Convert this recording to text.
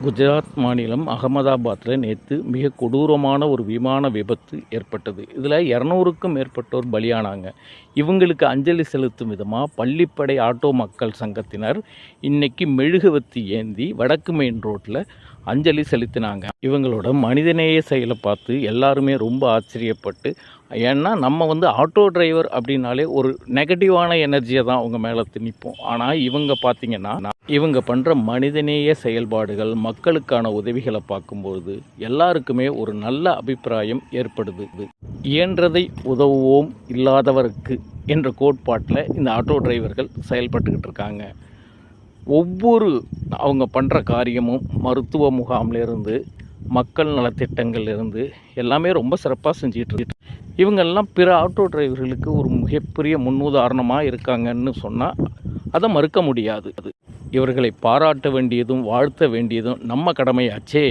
குஜராத் மாநிலம் அகமதாபாத்தில் நேற்று மிக கொடூரமான ஒரு விமான விபத்து ஏற்பட்டது. இதில் 200க்கும் மேற்பட்டோர் பலியானாங்க. இவங்களுக்கு அஞ்சலி செலுத்தும் விதமாக பள்ளிப்படை ஆட்டோ மக்கள் சங்கத்தினர் இன்னைக்கு மெழுகுவர்த்தி ஏந்தி வடக்கு மெயின் ரோட்டில் அஞ்சலி செலுத்தினாங்க. இவங்களோட மனிதநேய செயலை பார்த்து எல்லாருமே ரொம்ப ஆச்சரியப்பட்டு, ஏன்னா நம்ம ஆட்டோ டிரைவர் அப்படின்னாலே ஒரு நெகட்டிவான எனர்ஜியை தான் அவங்க மேலே திணிப்போம். ஆனால் இவங்க பார்த்திங்கன்னா இவங்க பண்ணுற மனிதநேய செயல்பாடுகள், மக்களுக்கான உதவிகளை பார்க்கும்போது எல்லாருக்குமே ஒரு நல்ல அபிப்பிராயம் ஏற்படுது. இயன்றதை உதவுவோம் இல்லாதவருக்கு என்ற கோட்பாட்டில் இந்த ஆட்டோ டிரைவர்கள் செயல்பட்டுக்கிட்டு இருக்காங்க. ஒவ்வொரு அவங்க பண்ணுற காரியமும் மருத்துவ முகாம்லேருந்து மக்கள் நலத்திட்டங்கள்லேருந்து எல்லாமே ரொம்ப சிறப்பாக செஞ்சிகிட்டு இருக்கு. இவங்கெல்லாம் பிற ஆட்டோ டிரைவர்களுக்கு ஒரு மிகப்பெரிய முன்னுதாரணமாக இருக்காங்கன்னு சொன்னால் அதை மறுக்க முடியாது. இவர்களை பாராட்ட வேண்டியதும் வாழ்த்த வேண்டியதும் நம்ம கடமையாச்சே.